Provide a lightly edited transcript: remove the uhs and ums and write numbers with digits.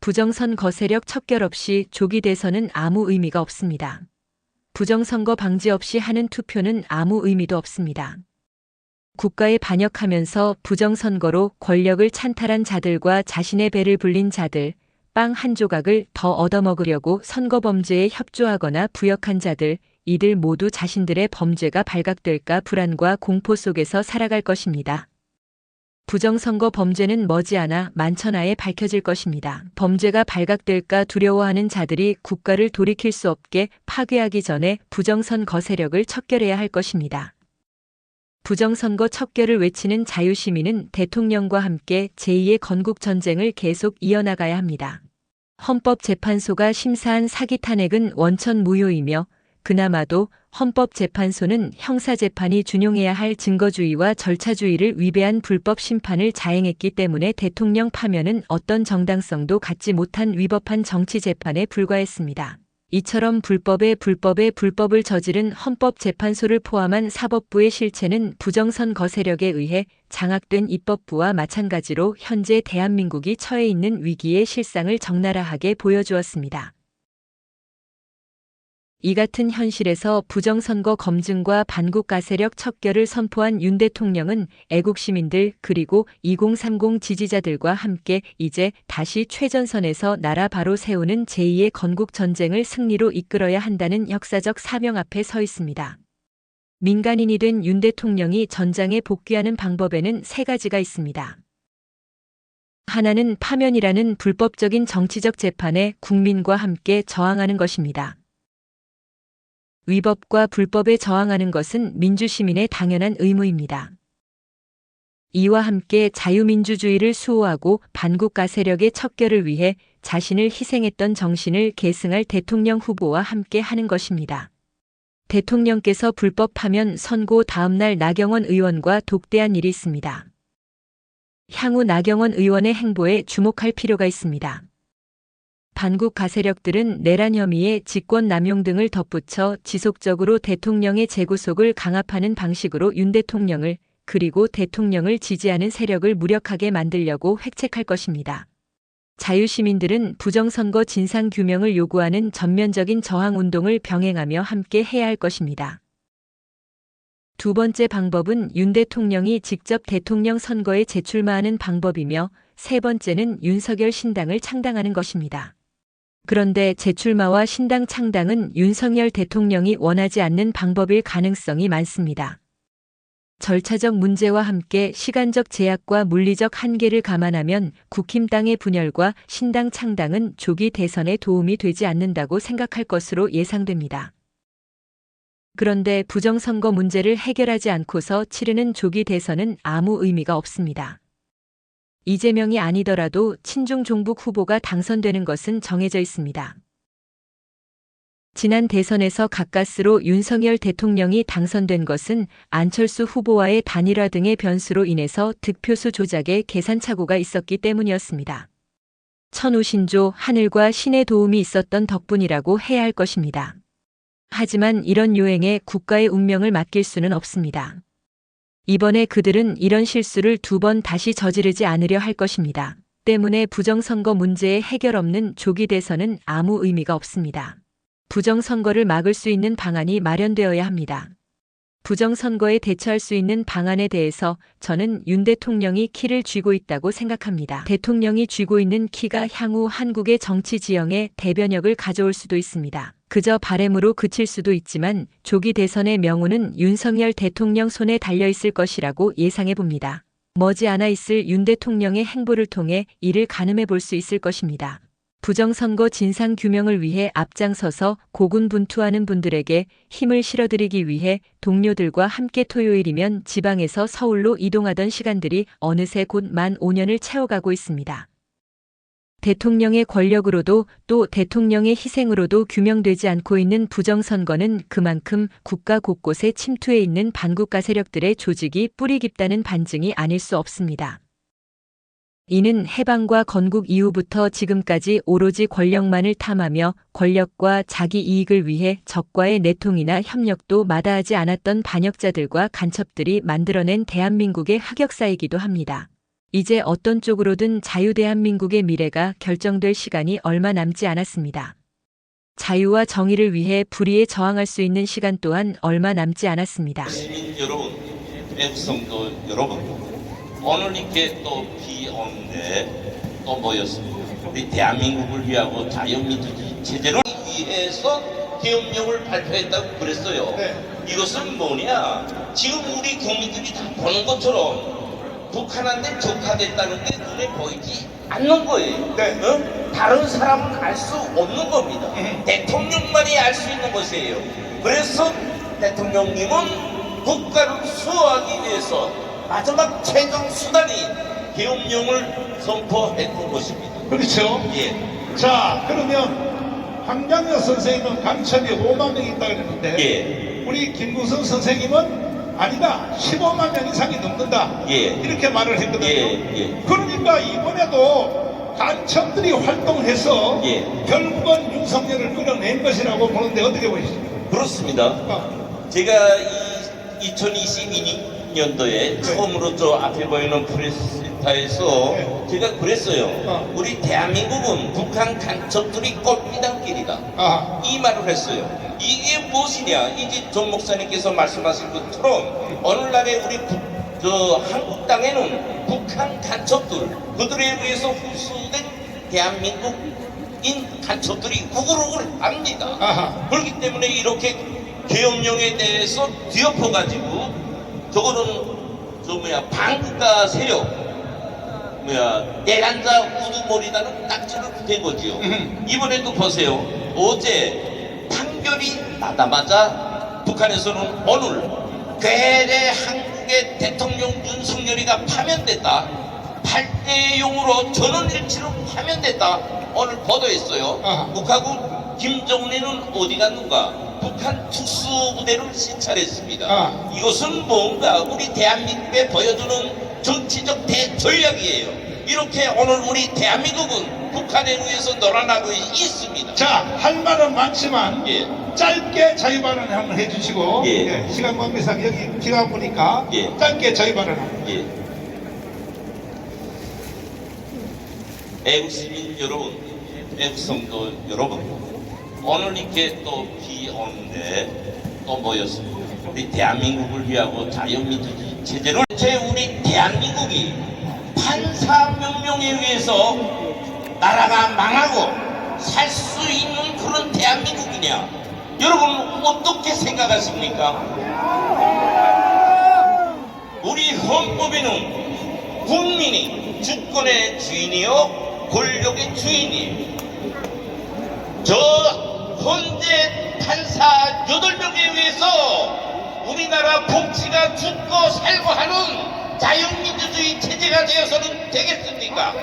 부정선거 세력 척결 없이 조기 대선은 아무 의미가 없습니다. 부정선거 방지 없이 하는 투표는 아무 의미도 없습니다. 국가에 반역하면서 부정선거로 권력을 찬탈한 자들과 자신의 배를 불린 자들, 빵 한 조각을 더 얻어먹으려고 선거범죄에 협조하거나 부역한 자들, 이들 모두 자신들의 범죄가 발각될까 불안과 공포 속에서 살아갈 것입니다. 부정선거 범죄는 머지않아 만천하에 밝혀질 것입니다. 범죄가 발각될까 두려워하는 자들이 국가를 돌이킬 수 없게 파괴하기 전에 부정선거 세력을 척결해야 할 것입니다. 부정선거 척결을 외치는 자유시민은 대통령과 함께 제2의 건국전쟁을 계속 이어나가야 합니다. 헌법재판소가 심사한 사기 탄핵은 원천 무효이며 그나마도 헌법재판소는 형사재판이 준용해야 할 증거주의와 절차주의를 위배한 불법 심판을 자행했기 때문에 대통령 파면은 어떤 정당성도 갖지 못한 위법한 정치재판에 불과했습니다. 이처럼 불법에 불법을 저지른 헌법재판소를 포함한 사법부의 실체는 부정선거 세력에 의해 장악된 입법부와 마찬가지로 현재 대한민국이 처해 있는 위기의 실상을 적나라하게 보여주었습니다. 이 같은 현실에서 부정선거 검증과 반국가 세력 척결을 선포한 윤 대통령은 애국시민들 그리고 2030 지지자들과 함께 이제 다시 최전선에서 나라 바로 세우는 제2의 건국전쟁을 승리로 이끌어야 한다는 역사적 사명 앞에 서 있습니다. 민간인이 된 윤 대통령이 전장에 복귀하는 방법에는 세 가지가 있습니다. 하나는 파면이라는 불법적인 정치적 재판에 국민과 함께 저항하는 것입니다. 위법과 불법에 저항하는 것은 민주시민의 당연한 의무입니다. 이와 함께 자유민주주의를 수호하고 반국가 세력의 척결을 위해 자신을 희생했던 정신을 계승할 대통령 후보와 함께 하는 것입니다. 대통령께서 불법하면 선고 다음날 나경원 의원과 독대한 일이 있습니다. 향후 나경원 의원의 행보에 주목할 필요가 있습니다. 반국가 세력들은 내란 혐의에 직권 남용 등을 덧붙여 지속적으로 대통령의 재구속을 강압하는 방식으로 윤 대통령을 그리고 대통령을 지지하는 세력을 무력하게 만들려고 획책할 것입니다. 자유시민들은 부정선거 진상규명을 요구하는 전면적인 저항운동을 병행하며 함께 해야 할 것입니다. 두 번째 방법은 윤 대통령이 직접 대통령 선거에 재출마하는 방법이며 세 번째는 윤석열 신당을 창당하는 것입니다. 그런데 재출마와 신당 창당은 윤석열 대통령이 원하지 않는 방법일 가능성이 많습니다. 절차적 문제와 함께 시간적 제약과 물리적 한계를 감안하면 국힘당의 분열과 신당 창당은 조기 대선에 도움이 되지 않는다고 생각할 것으로 예상됩니다. 그런데 부정선거 문제를 해결하지 않고서 치르는 조기 대선은 아무 의미가 없습니다. 이재명이 아니더라도 친중 종북 후보가 당선되는 것은 정해져 있습니다. 지난 대선에서 가까스로 윤석열 대통령이 당선된 것은 안철수 후보와의 단일화 등의 변수로 인해서 득표수 조작에 계산착오가 있었기 때문이었습니다. 천우신조 하늘과 신의 도움이 있었던 덕분이라고 해야 할 것입니다. 하지만 이런 요행에 국가의 운명을 맡길 수는 없습니다. 이번에 그들은 이런 실수를 두 번 다시 저지르지 않으려 할 것입니다. 때문에 부정선거 문제의 해결 없는 조기 대선은 아무 의미가 없습니다. 부정선거를 막을 수 있는 방안이 마련되어야 합니다. 부정선거에 대처할 수 있는 방안에 대해서 저는 윤 대통령이 키를 쥐고 있다고 생각합니다. 대통령이 쥐고 있는 키가 향후 한국의 정치 지형에 대변혁을 가져올 수도 있습니다. 그저 바램으로 그칠 수도 있지만 조기 대선의 명운은 윤석열 대통령 손에 달려있을 것이라고 예상해 봅니다. 머지않아 있을 윤 대통령의 행보를 통해 이를 가늠해 볼 수 있을 것입니다. 부정선거 진상규명을 위해 앞장서서 고군분투하는 분들에게 힘을 실어드리기 위해 동료들과 함께 토요일이면 지방에서 서울로 이동하던 시간들이 어느새 곧 만 5년을 채워가고 있습니다. 대통령의 권력으로도 또 대통령의 희생으로도 규명되지 않고 있는 부정선거는 그만큼 국가 곳곳에 침투해 있는 반국가 세력들의 조직이 뿌리 깊다는 반증이 아닐 수 없습니다. 이는 해방과 건국 이후부터 지금까지 오로지 권력만을 탐하며 권력과 자기 이익을 위해 적과의 내통이나 협력도 마다하지 않았던 반역자들과 간첩들이 만들어낸 대한민국의 흑역사이기도 합니다. 이제 어떤 쪽으로든 자유대한민국의 미래가 결정될 시간이 얼마 남지 않았습니다. 자유와 정의를 위해 불의에 저항할 수 있는 시간 또한 얼마 남지 않았습니다. 시민 여러분, 백성도 여러분, 오늘 이렇게 또 비 오는데 또 모였습니다. 우리 대한민국을 위하고 자유민주주의 체제를 위해서 계엄령을 발표했다고 그랬어요. 네. 이것은 뭐냐? 지금 우리 국민들이 다 보는 것처럼 북한한테 적화됐다는 게 눈에 보이지 않는 거예요. 네. 다른 사람은 알 수 없는 겁니다. 대통령만이 알 수 있는 것이에요. 그래서 대통령님은 국가를 수호하기 위해서 마지막 최종 수단이 계엄령을 선포했던 것입니다. 그렇죠. 예. 자, 그러면 황장여 선생님은 강첩이 5만 명 있다 그랬는데 예. 우리 김구성 선생님은 아니다, 15만 명 이상이 넘는다. 예. 이렇게 말을 했거든요. 예. 그러니까 이번에도 간첩들이 활동해서 예. 결국은 윤석열을 끌어낸 것이라고 보는데 어떻게 보이십니까? 그렇습니다. 제가 2022년도에 처음으로 저 앞에 보이는 프레스센터에서 네. 제가 그랬어요. 우리 대한민국은 북한 간첩들이 꼴비단길이다. 아, 이 말을 했어요. 이게 무엇이냐? 이제 전 목사님께서 말씀하신 것처럼 오늘날에 우리 한국 땅에는 북한 간첩들, 그들에 의해서 흡수된 대한민국인 간첩들이 우글우글 합니다. 아하. 그렇기 때문에 이렇게 계엄령에 대해서 뒤엎어가지고 저거는 반국가 세력 내란자 우두머리다는 딱지를 댄 거지요. 이번에도 보세요. 어제 판결이 나자마자 북한에서는 오늘 괴뢰 한국의 대통령 윤석열이가 파면됐다, 8대0으로 전원일치로 파면됐다, 오늘 보도했어요. 아하. 북하고 김정은이는 어디 갔는가? 북한 특수부대를 신찰했습니다. 이것은 뭔가 우리 대한민국에 보여주는 정치적 대전략이에요. 이렇게 오늘 우리 대한민국은 북한에 의해서 놀아나고 있습니다. 자, 할 말은 많지만 예. 짧게 자유 발언 한번 해주시고 예. 시간 관계상 여기 비가 오니까 예. 짧게 자유 발언 한번. 예. 애국 시민 여러분, 애국 성도 여러분, 오늘 이렇게 또 비 오는데 또 모였습니다. 우리 대한민국을 위하고 자유민주주의 체제를 우리 대한민국이 판사명령에 의해서 나라가 망하고 살 수 있는 그런 대한민국이냐? 여러분 어떻게 생각하십니까? 우리 헌법에는 국민이 주권의 주인이요 권력의 주인이에요. 저 헌재 판사 8명에 의해서 우리나라 법치가 죽고 살고 하는 자유민주주의 체제가 되어서는 되겠습니까?